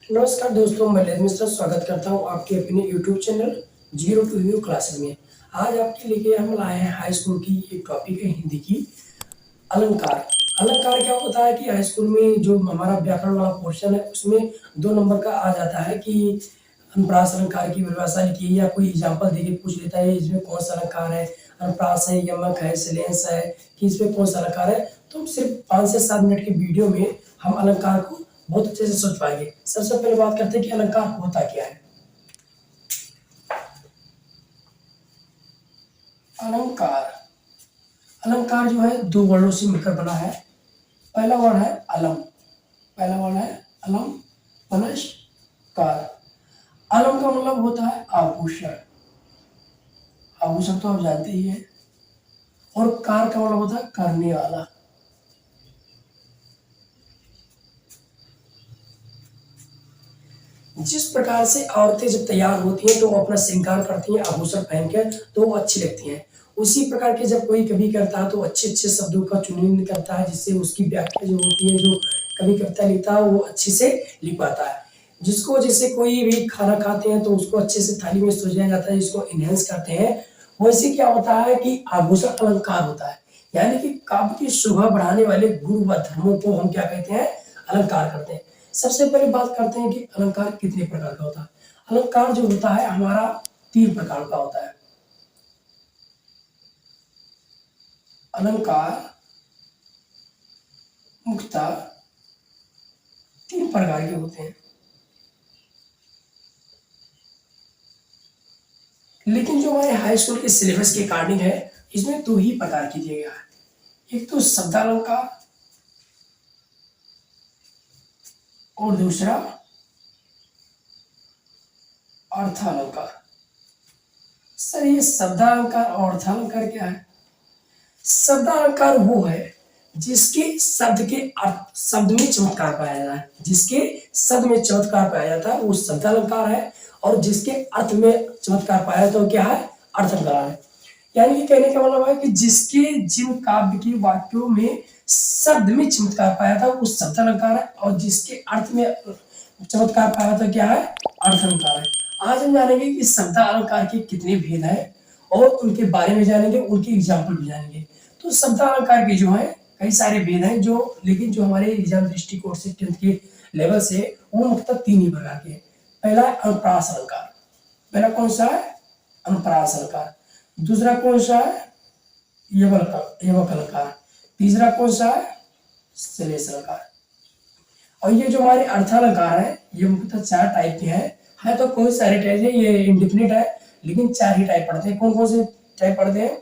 नमस्कार दोस्तों, मैं लेद मिश्रा स्वागत करता हूँ आपके अपने YouTube channel zero to hero classes में। आज आपके लिए हम लाए हैं हाई स्कूल की एक टॉपिक है हिंदी की अलंकार। अलंकार क्या होता है कि हाई स्कूल में जो हमारा व्याकरण वाला पोर्शन है उसमें 2 नंबर का आ जाता है कि अनुप्रास अलंकार की परिभाषा लिखिए या कोई एग्जाम्पल देके पूछ लेता है इसमें कौन सा अलंकार है, अनुप्रास है, यमक है, श्लेष है कि इसमें कौन सा अलंकार है। तो सिर्फ 5 से 7 मिनट के वीडियो में हम अलंकार को बहुत अच्छे से समझ पाएंगे। सबसे पहले बात करते हैं कि अलंकार होता क्या है। अलंकार अलंकार जो है 2 वर्णों से मिलकर बना है। पहला वर्ण है अलम, पहला वर्ण है अलम प्लस कार। अलम का मतलब होता है आभूषण, आभूषण तो आप जानते ही हैं। और कार का मतलब होता है करने वाला। जिस प्रकार से औरतें जब तैयार होती हैं तो वो अपना श्रृंगार करती हैं आभूषण पहन के, तो वो अच्छी लगती हैं। उसी प्रकार के जब कोई कवि करता है तो अच्छे अच्छे शब्दों का चुनाव करता है जिससे उसकी व्याख्या जो होती है, जो कवि कविता लिखता है वो अच्छे से लिख पाता है। जिसको जैसे कोई भी खाना खाते हैं तो उसको अच्छे से थाली में सजाया जाता है, जिसको इनहेंस करते हैं। वैसे क्या होता है कि आभूषण अलंकार होता है, यानी कि काव्य की शोभा बढ़ाने वाले गुण व धर्मों को हम क्या कहते हैं, अलंकार करते हैं। सबसे पहले बात करते हैं कि अलंकार कितने प्रकार का होता है। अलंकार जो होता है हमारा 3 प्रकार का होता है। अलंकार मुख्यतः 3 प्रकार के होते हैं, लेकिन जो हमारे हाई स्कूल के सिलेबस के अकॉर्डिंग है इसमें 2 ही प्रकार की दिया गया है। एक तो शब्दालंकार और दूसरा अर्थालंकार। सर ये शब्दालंकार और अर्थालंकार क्या है? शब्दालंकार वो है जिसके शब्द के अर्थ, शब्द में चमत्कार पाया जाता है, जिसके शब्द में चमत्कार पाया जाता है वो शब्दालंकार है। और जिसके अर्थ में चमत्कार पाया जाता है तो क्या है, अर्थालंकार है। यानी कि कहने का मतलब है कि जिसके जिन काव्य के वाक्यों में शब्द में चमत्कार पाया था वो शब्दालंकार है, और जिसके अर्थ में चमत्कार पाया था क्या है, अर्थालंकार है। आज हम जानेंगे कि शब्दालंकार के कितने भेद हैं और उनके बारे में जानेंगे, उनके एग्जाम्पल भी जानेंगे। तो शब्दालंकार के जो है कई सारे भेद हैं, जो लेकिन जो हमारे एग्जाम दृष्टिकोण से 10th के लेवल से वो मुख्यतः 3 ही प्रकार के हैं। पहला है अनुप्रास अलंकार। पहला कौन सा है, अनुप्रास अलंकार। दूसरा कौन सा है, यमक अलंकार। तीसरा कौन सा है, श्लेष अलंकार। और ये जो हमारे अर्थालंकार है ये मुख्यतः 4 टाइप के हैं। है तो कोई सारे टाइप है, ये इंडिफिनिट है लेकिन 4 ही टाइप पढ़ते हैं। कौन कौन से टाइप पढ़ते हैं,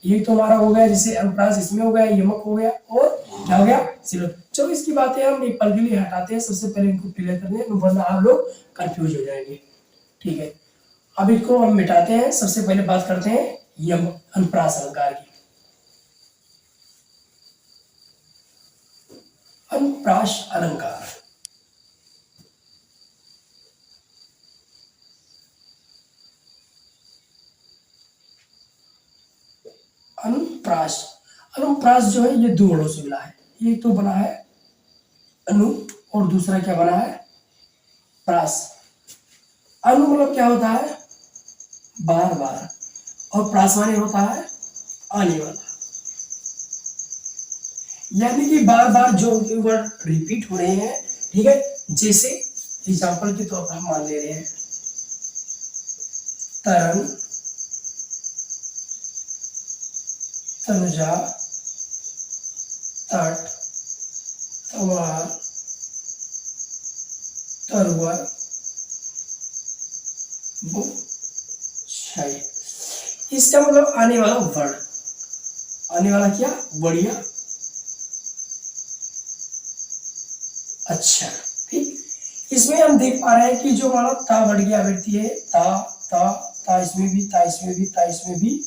ये तो हमारा हो गया जैसे अनुप्रास, इसमें हो गया यमक हो गया और क्या हो गया, श्लेष। चलो इसकी बातें हम एक पल के लिए हटाते हैं, सबसे पहले इनको क्लियर करते हैं वरना आप लोग कंफ्यूज हो जाएंगे। ठीक है, अब इसको हम मिटाते हैं। सबसे पहले बात करते हैं यम अनुप्रास अलंकार की। अनुप्रास अलंकार अनुप्रास, अनुप्रास जो है ये 2 वर्णों से मिला है। एक तो बना है अनु और दूसरा क्या बना है, प्रास। अनु मतलब क्या होता है, बार बार, और प्रास माने होता है आने वाला। यानी कि बार बार जो वर्ड रिपीट हो रहे हैं। ठीक है, जैसे एग्जाम्पल के तौर पर हम मान ले रहे हैं तरन, तनुजा, तट, तवार, तरवर, बुछाई। इसका मतलब आने वाला वर्ड, आने वाला क्या, बढ़िया, अच्छा। ठीक, इसमें हम देख पा रहे हैं कि जो हमारा ता वर्ड की आवृत्ति है, ता ता ता इसमें भी, ता इसमें भी, ता इसमें भी।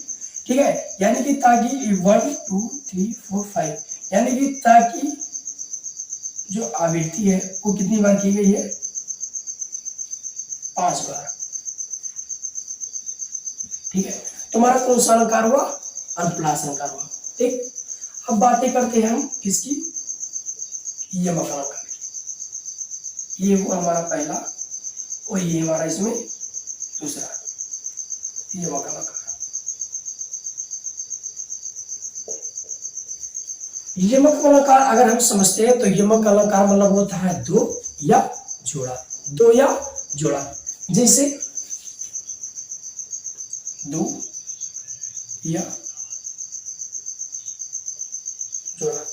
ठीक है, यानी कि ता की 1 2 3 4 5, यानी कि ता की जो आवृत्ति है वो कितनी बार की गई है, 5 बार। ठीक है, तुम्हारा कौन सा अलंकार हुआ, अनुप्रास अलंकार हुआ। ठीक, अब बातें करते हैं हम किसकी, यमक अलंकार की। ये वो हमारा पहला और ये हमारा इसमें दूसरा, ये यमक अलंकार। यमक अलंकार अगर हम समझते हैं तो यमक अलंकार मतलब होता है दो या जोड़ा, दो या जोड़ा। जैसे दो या जोड़ा।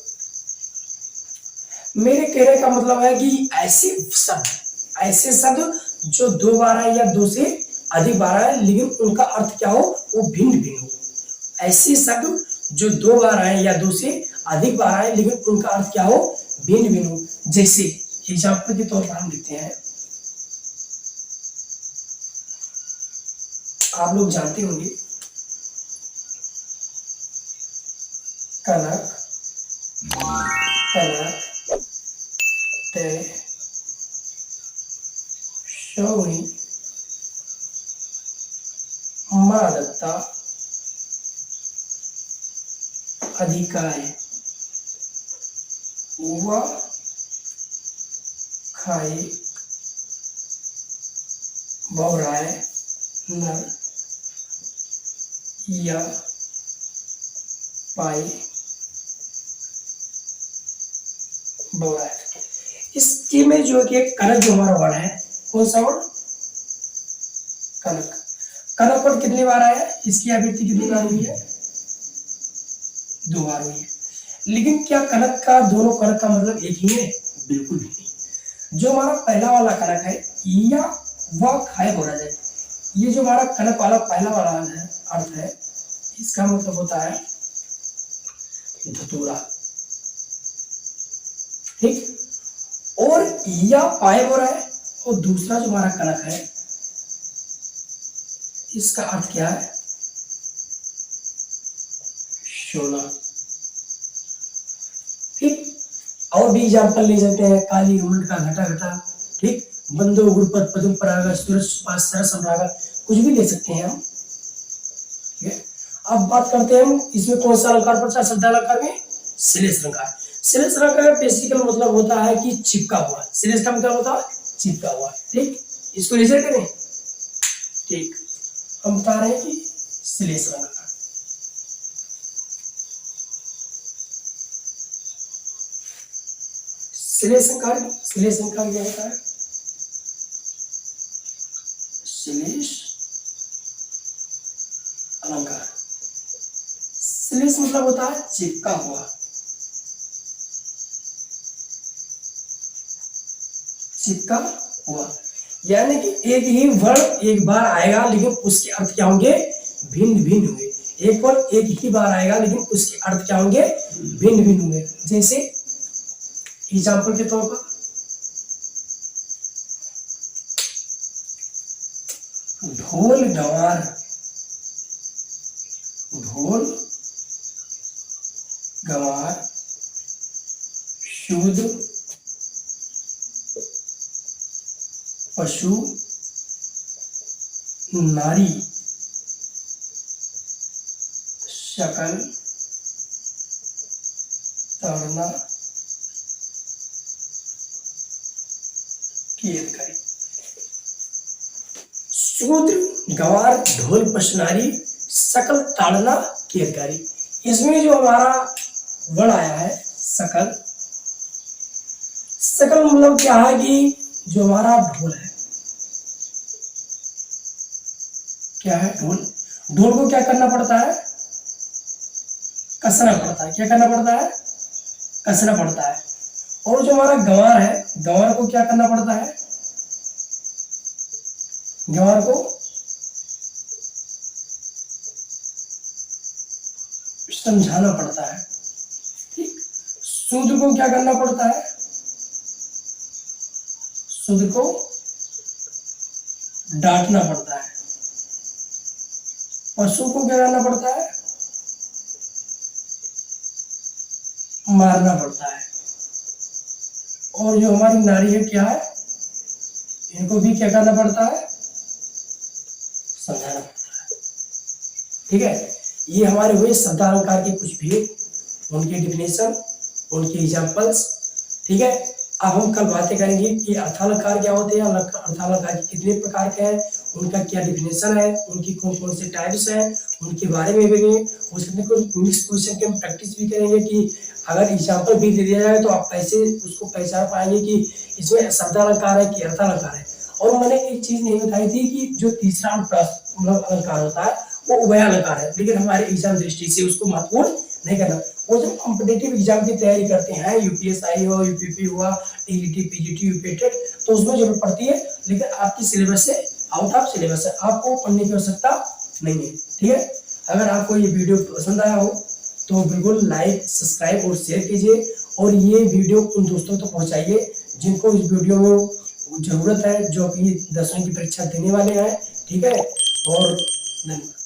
मेरे कहने का मतलब है कि ऐसे शब्द जो दो बार आए या दो से अधिक बार आए लेकिन उनका अर्थ क्या हो, वो भिन्न भिन्न हो। ऐसे शब्द जो दो बार आए या दो से अधिक बार आए लेकिन उनका अर्थ क्या हो, भिन्न भिन्न हो। जैसे एग्जाम्पल के तौर पर हम लिखते हैं, आप लोग जानते होंगे कनक, कनक, तय, शौनी, माँ दत्ता, अधिकाय, व खाए, बौराय, नर, या पाए, बौराय। इसके में जो कि कनक जो हमारा वर्ड है, कौन सा वर्ड, कनक। कनक वर्ड कितनी बार आया है, इसकी आवृत्ति कितनी बार हुई है, दो बार हुई है। लेकिन क्या कनक का, दोनों कनक का मतलब एक ही है, बिल्कुल भी नहीं। जो हमारा पहला वाला कनक है या वह खाए बोला जाए, ये जो हमारा कनक वाला पहला वाला है अर्थ है, इसका मतलब होता है धतूरा, ठीक। और या पाए हो रहा है, और दूसरा जो हमारा कनक है इसका अर्थ क्या है, सोना, ठीक। और भी एग्जाम्पल ले सकते हैं, काली घमंड का घटा घटा, ठीक। बंदो गुरुपद पदम परागा सूरज पास सरस अनुरागा, कुछ भी ले सकते हैं हम, ठीक है। अब बात करते हैं हम इसमें कौन सा अलंकार पड़ता है, शब्द अलंकार में श्लेष अलंकार। श्लेष अलंकार का बेसिकल मतलब होता है कि चिपका हुआ, श्लेष का मतलब होता है चिपका हुआ, ठीक। इसको लीजिए करें, ठीक। हम बता रहे हैं कि श्लेष अलंकार, श्लेष अलंकार क्या होता है, श्लेष अलंकार। श्लेष मतलब होता है चिपका हुआ, चिपका हुआ, यानी कि एक ही वर्ड एक बार आएगा लेकिन उसके अर्थ क्या होंगे, भिन्न भिन्न होंगे। एक वर्ड एक ही बार आएगा लेकिन उसके अर्थ क्या होंगे, भिन्न भिन्न होंगे। जैसे एग्जाम्पल के तौर पर ढोल गंवार, ढोल गंवार, शूद्र, पशु, नारी, शकल, ताड़ना, केतकारी। शूद्र, गंवार, ढोल, पशु, नारी, सकल, ताड़ना, केतकारी। इसमें जो हमारा वर्ड आया है सकल, सकल मतलब क्या है कि जो हमारा ढोल है, क्या है ढोल, ढोल को क्या करना पड़ता है, कसना पड़ता है। क्या करना पड़ता है, कसना पड़ता है। और जो हमारा गंवार है, गंवार को क्या करना पड़ता है, गंवार को समझाना पड़ता है, ठीक। शूद्र को क्या करना पड़ता है, शूद्र को डांटना पड़ता है। पशु को क्या करना पड़ता है, मारना पड़ता है। और जो हमारी नारी है क्या है, इनको भी क्या करना पड़ता है, समझाना पड़ता है, ठीक है। ये हमारे हुए शब्द अलंकार के कुछ भेद, उनकी डिफिनेशन, उनके एग्जांपल्स, ठीक है। अब हम कल बातें करेंगे कि अर्थालंकार क्या होते हैं, अर्थालंकार के कितने प्रकार के हैं, उनका क्या डिफिनेशन है, उनकी कौन कौन से टाइप्स हैं, उनके बारे में भी उसमें कुछ मिक्स क्वेश्चन के हम प्रैक्टिस भी करेंगे कि अगर एग्जाम्पल भी दे दिया जाए तो आप कैसे उसको पहचान पाएंगे कि इसमें शब्दालंकार है कि अर्थालंकार है। और मैंने एक चीज नहीं बताई थी कि जो तीसरा अलंकार होता है वो उभयालंकार है, लेकिन हमारे एग्जाम दृष्टि से उसको महत्वपूर्ण नहीं करना। वो जब कॉम्पिटेटिव एग्जाम की तैयारी करते हैं, यूपीएसआई हो, यूपीपी हुआ, टीईटी, पीजीटी, यूपीटेट, तो उसमें जरूरत पड़ती है, लेकिन आपकी सिलेबस से आउट ऑफ सिलेबस है, आपको पढ़ने की आवश्यकता नहीं है। ठीक है, अगर आपको ये वीडियो पसंद आया हो तो बिल्कुल लाइक, सब्सक्राइब और शेयर कीजिए, और ये वीडियो उन दोस्तों तक पहुंचाइए जिनको इस वीडियो में जरूरत है, जो अभी 10वीं की परीक्षा देने वाले हैं। ठीक है, और धन्यवाद।